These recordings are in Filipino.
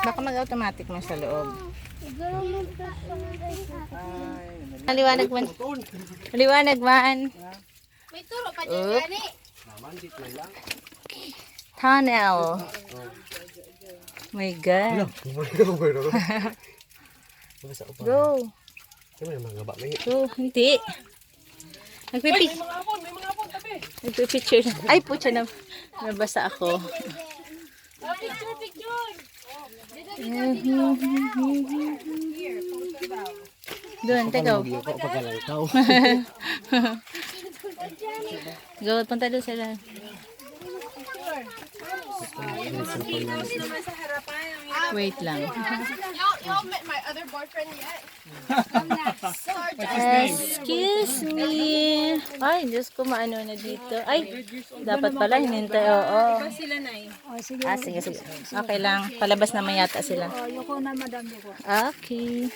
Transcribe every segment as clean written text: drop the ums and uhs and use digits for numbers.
Baka mag-automatic mo sa loob. Maliwanag man. Maliwanag man. May turo pa dyan, gani. Tunnel. My God. Go. Go. Hindi. Nagpipicture. Ay, putya na. Nabasa ako. Picture. Doon, teka. Go, punta doon sila. Wait lang. Y'all met my other boyfriend yet? Excuse me. Ay, Diyos ko, maano na dito. Ay, dapat pala hinintay. Oo. Sila na eh. Ah, sige, sige. Okay lang. Palabas naman yata sila. Yoko na, madam. Yoko. Okay.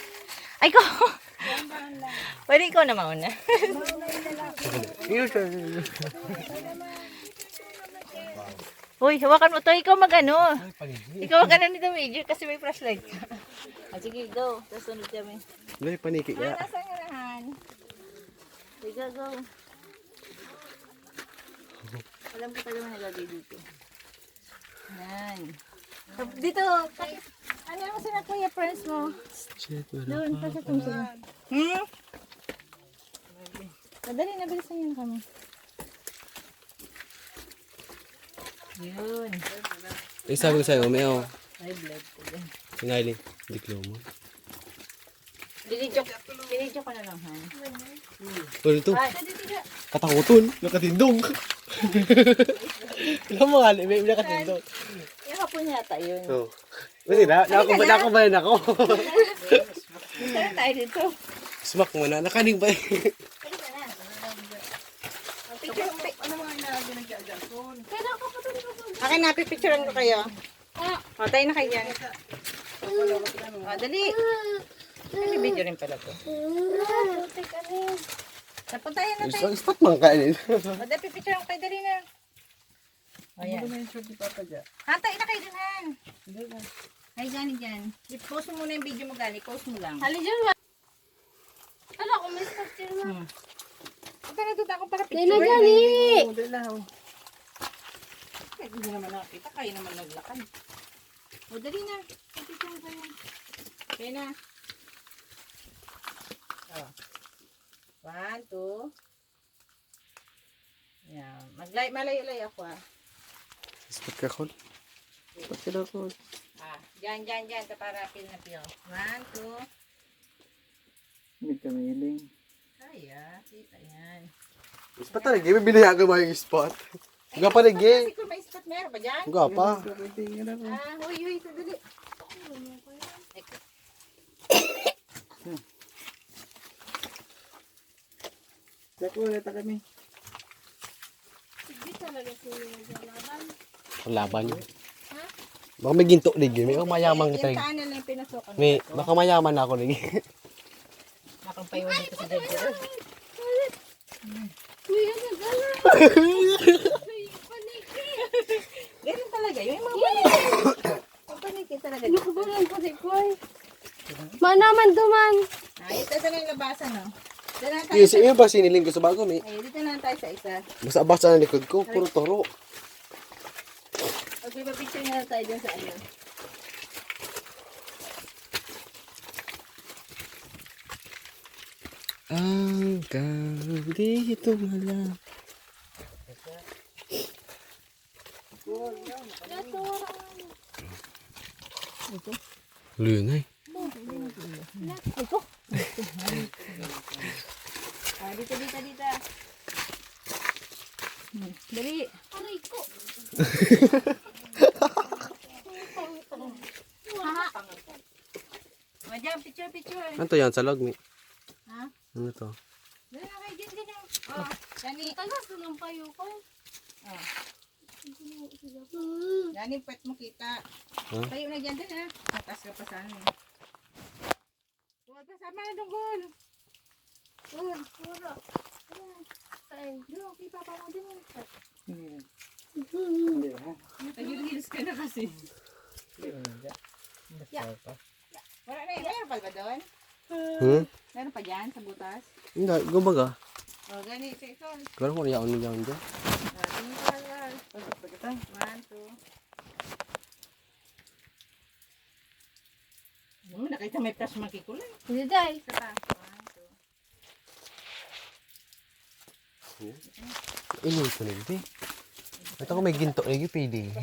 Ay, ko. Pwede ikaw na mauna. Uy, hawakan mo to. Ikaw mag-ano. Ikaw mag-ano nito, Major, kasi may flashlight ka. Ah, sige, go. Tapos sunod kami. May paniki ya. Nasa ngarahan. Sige, go. Alam ko talaga nalagay dito. Yan. Dito. Ano mo sila kuya friends mo? Doon, pasok mo sila. Madali, nabilisan yun kami. Yun. Eh, sabi ko sa'yo, Meo. Ay, blood ko din. Sinali. Diklomo. Binidyo ko na lang, han. Ano ito? Ay, Katakuton. Nakatindong. Alam mo nga, may nakatindong. yung hapon yata yun. Oo. Kasi nakakubayan ako. Saan tayo dito? Smack mo na. Nakaning ba eh. Akin na, pipicturean ko kayo. O, tayo na kayo dyan. O, dali. May video rin pala to. Napuntayan na tayo. Isang spot man kainin. O, dali, pipicturean ko kayo, dali na. O, yan. Hantay na kayo din, Han. Ay, gani dyan. I-post mo muna yung video mo, gani. Post mo lang. Hali dyan, ala, kung may structure na. Punta na doon ako para Dali picture. gani. Ay, hindi naman nakakita. Kayo naman naglakad. O, dali na. Pipicture ko yun. Okay na. O. 1, 2. Yan. Malayo-layo ako, ah. Spot ka, Col. Spot ka daw, Col. Ah, dyan. Para pil na pil. 1, 2. Hindi kami hiling. Kaya, kita yan. Spot talaga. May binayagan mo yung spot. Nga pa rin, Kasi kung may spot meron pa dyan. Nga pa. Tingin ako. Ah, huy, sadali. Dako, leta kami. Sige talaga sila naglalaban. Ang laban yun. Baka may ginto lig. May mayaman kita lig. Yung tunnel na yung pinasokan. May, baka mayaman na ako lig. Makampayawan dito sa Debra. Uy, ano gala? Ganun talaga. Yung mga paniki. Yung paniki talaga. Ano ko ba lang kasi ko ay? Manaman duman. Ah, ito na yung labasan, no? Dito na tayo. Yes, iyo ba siniling ko sa bago, may. Ay, dito na tayo sa isa. Basa-basa na likod ko. Puro toro. Okay, pa-picture na tayo dyan sa ano. Hanggang dito wala. Lunay. Ah, dito. Dali. Aray ko. Madyan, picture. Ano to yan? Sa log, may. Ha? Ano to? Dali na kayo dyan. Oh, Dani. Tagas na lang kayo ko. Oh. Dani, pwet mo kita. Huh? Tayo na dyan din, ha? Tatas ka pa sana. Huwag kasama na dungkol. Puro. Saan? Doon, pipapa mo din. Hindi ba? Nag-heels ka na kasi. Hindi ba? Wala na yun. Meron pa ba doon? Meron pa dyan sa butas? Hindi, gumaga. O, gani. Ito. Gano'n ko niya unin yan dyan. One, two. Nakita may plus makikulay. Hindi day. Isa pa. One, two. Inoy ko nito eh. Ito ko may ginto lagi, pwede.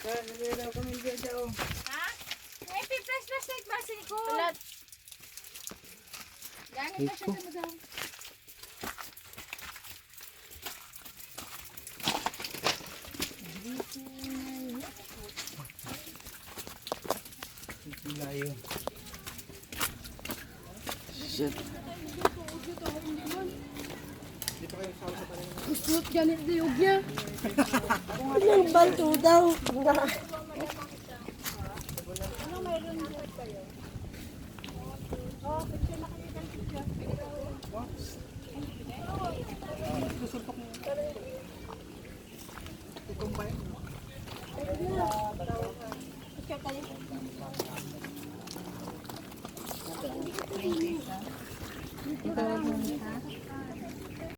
Nagalaw kami dyan siya oh. Ha? May plus like basi ko. Wala. Gani pa siya sa daw. Layo. Shit. Kusut ganit diyog niya. Anong balto daw? Ito, ha?